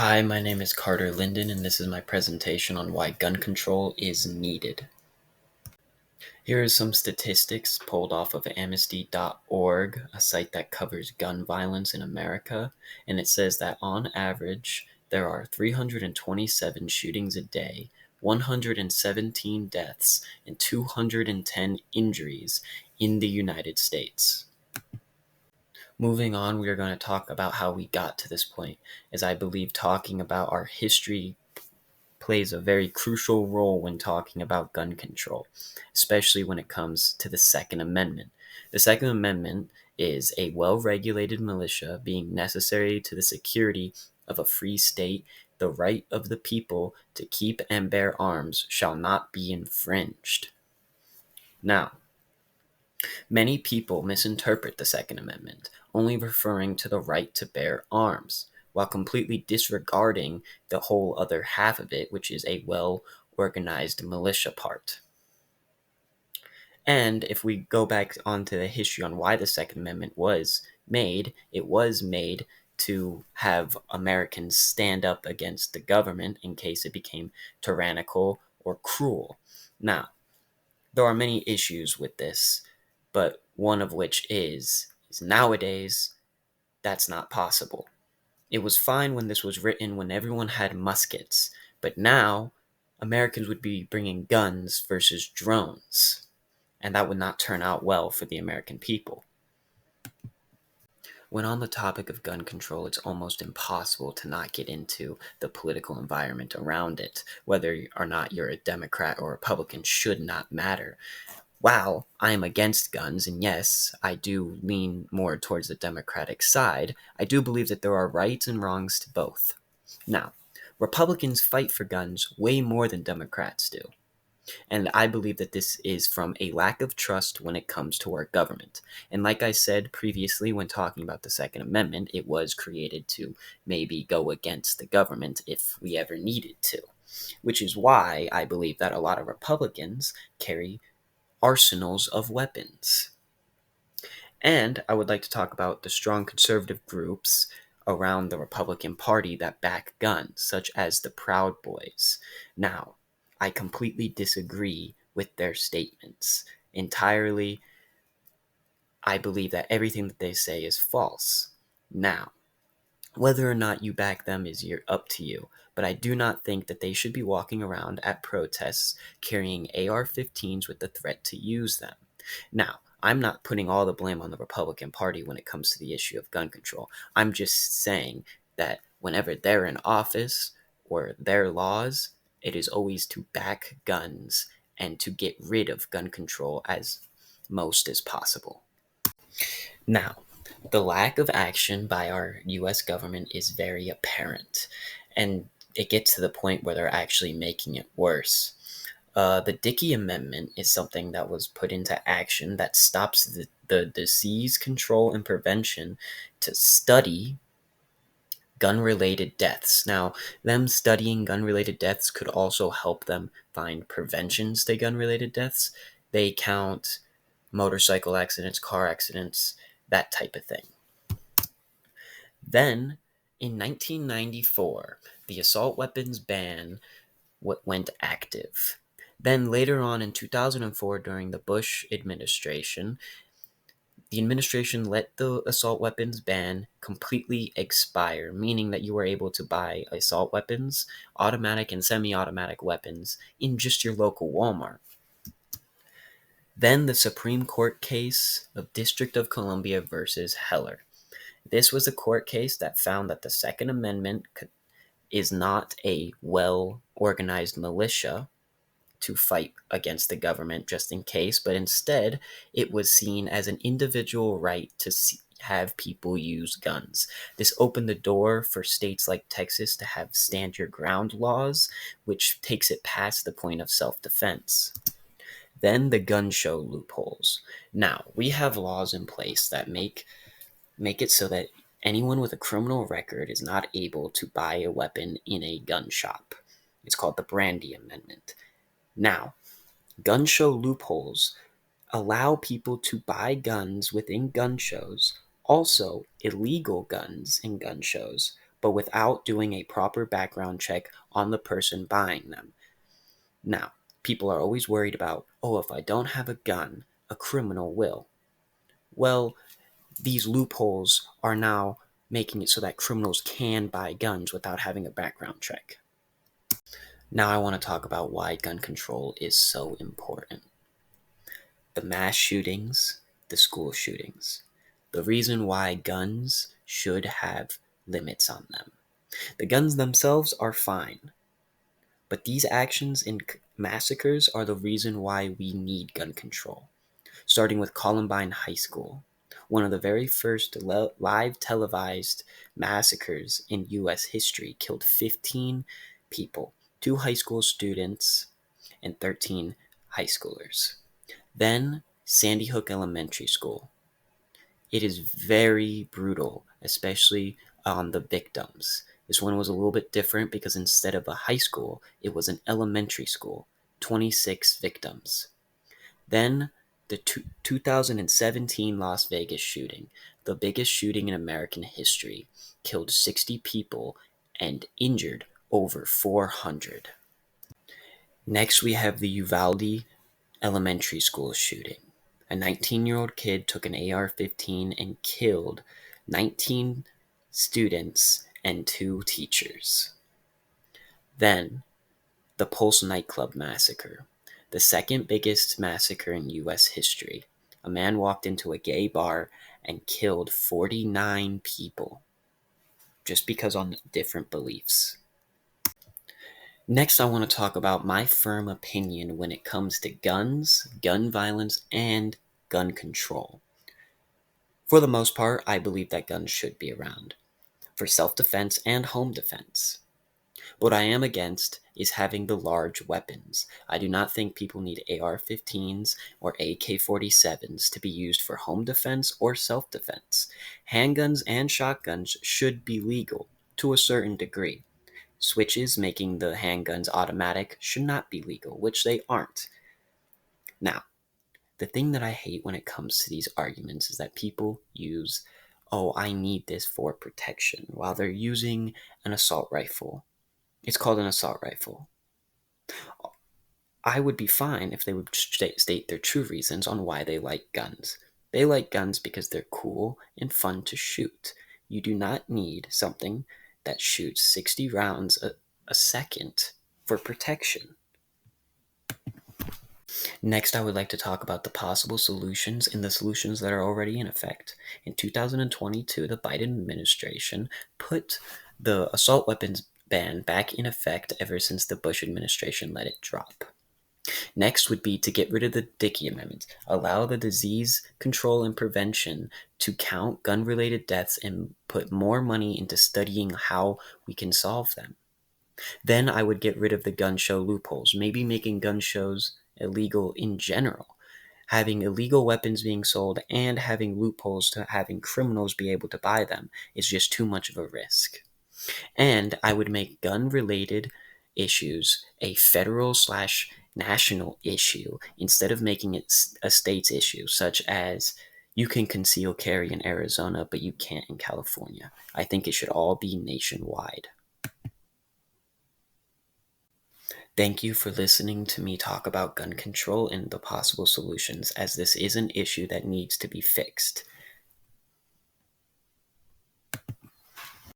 Hi, my name is Carter Lindyn, and this is my presentation on why gun control is needed. Here are some statistics pulled off of amnesty.org, a site that covers gun violence in America, and it says that on average, there are 327 shootings a day, 117 deaths, and 210 injuries in the United States. Moving on, we are going to talk about how we got to this point, as I believe talking about our history plays a very crucial role when talking about gun control, especially when it comes to the Second Amendment. The Second Amendment is a well regulated militia being necessary to the security of a free state. The right of the people to keep and bear arms shall not be infringed. Now, many people misinterpret the Second Amendment, only referring to the right to bear arms, while completely disregarding the whole other half of it, which is a well organized militia part. And if we go back onto the history on why the Second Amendment was made, it was made to have Americans stand up against the government in case it became tyrannical or cruel. Now, there are many issues with this, but one of which is nowadays that's not possible. It was fine when this was written when everyone had muskets, but now Americans would be bringing guns versus drones, and that would not turn out well for the American people. When on the topic of gun control, it's almost impossible to not get into the political environment around it. Whether or not you're a Democrat or Republican should not matter. While I am against guns, and yes, I do lean more towards the Democratic side, I do believe that there are rights and wrongs to both. Now, Republicans fight for guns way more than Democrats do. And I believe that this is from a lack of trust when it comes to our government. And like I said previously when talking about the Second Amendment, it was created to maybe go against the government if we ever needed to. Which is why I believe that a lot of Republicans carry arsenals of weapons. And I would like to talk about the strong conservative groups around the Republican Party that back guns, such as the Proud Boys. Now, I completely disagree with their statements. Entirely, I believe that everything that they say is false. Now, whether or not you back them is up to you, but I do not think that they should be walking around at protests carrying AR-15s with the threat to use them. Now, I'm not putting all the blame on the Republican Party when it comes to the issue of gun control. I'm just saying that whenever they're in office or their laws, it is always to back guns and to get rid of gun control as most as possible. Now, the lack of action by our US government is very apparent, and it gets to the point where they're actually making it worse. The Dickey Amendment is something that was put into action that stops the disease control and prevention to study gun related deaths. Now, them studying gun related deaths could also help them find preventions to gun related deaths. They count motorcycle accidents, car accidents, that type of thing. Then, in 1994, the assault weapons ban went active. Then, later on in 2004, during the Bush administration, the administration let the assault weapons ban completely expire, meaning that you were able to buy assault weapons, automatic and semi automatic weapons, in just your local Walmart. Then, the Supreme Court case of District of Columbia versus Heller. This was a court case that found that the Second Amendment is not a well organized militia to fight against the government just in case, but instead it was seen as an individual right to have people use guns. This opened the door for states like Texas to have stand your ground laws, which takes it past the point of self-defense. Then the gun show loopholes. Now, we have laws in place that make it so that anyone with a criminal record is not able to buy a weapon in a gun shop. It's called the Brandy Amendment. Now, gun show loopholes allow people to buy guns within gun shows, also illegal guns in gun shows, but without doing a proper background check on the person buying them. Now, people are always worried about, oh, if I don't have a gun, a criminal will. Well, these loopholes are now making it so that criminals can buy guns without having a background check. Now I want to talk about why gun control is so important. The mass shootings, the school shootings. The reason why guns should have limits on them. The guns themselves are fine, but these actions in massacres are the reason why we need gun control. Starting with Columbine High School, one of the very first live televised massacres in U.S. history, killed 15 people, 2 high school students and 13 high schoolers. Then Sandy Hook Elementary School. It is very brutal, especially on the victims. This one was a little bit different because instead of a high school, it was an elementary school, 26 victims. Then the 2017 Las Vegas shooting, the biggest shooting in American history, killed 60 people and injured over 400. Next, we have the Uvalde Elementary School shooting. A 19-year-old kid took an AR-15 and killed 19 students and 2 teachers. Then, the Pulse nightclub massacre, the second biggest massacre in U.S. history. A man walked into a gay bar and killed 49 people just because on different beliefs. Next, I want to talk about my firm opinion when it comes to guns, gun violence, and gun control. For the most part, I believe that guns should be around for self-defense and home defense. What I am against is having the large weapons. I do not think people need AR-15s or AK-47s to be used for home defense or self-defense. Handguns and shotguns should be legal to a certain degree. Switches making the handguns automatic should not be legal, which they aren't. Now, the thing that I hate when it comes to these arguments is that people use, oh, I need this for protection, while they're using an assault rifle. It's called an assault rifle. I would be fine if they would state their true reasons on why they like guns. They like guns because they're cool and fun to shoot. You do not need something that shoots 60 rounds a second for protection. Next, I would like to talk about the possible solutions and the solutions that are already in effect. In 2022, the Biden administration put the assault weapons ban back in effect ever since the Bush administration let it drop. Next would be to get rid of the Dickey Amendments, allow the disease control and prevention to count gun-related deaths and put more money into studying how we can solve them. Then I would get rid of the gun show loopholes, maybe making gun shows illegal in general. Having illegal weapons being sold and having loopholes to having criminals be able to buy them is just too much of a risk. And I would make gun-related issues a federal/national issue instead of making it a state's issue, such as you can conceal carry in Arizona, but you can't in California. I think it should all be nationwide. Thank you for listening to me talk about gun control and the possible solutions, as this is an issue that needs to be fixed.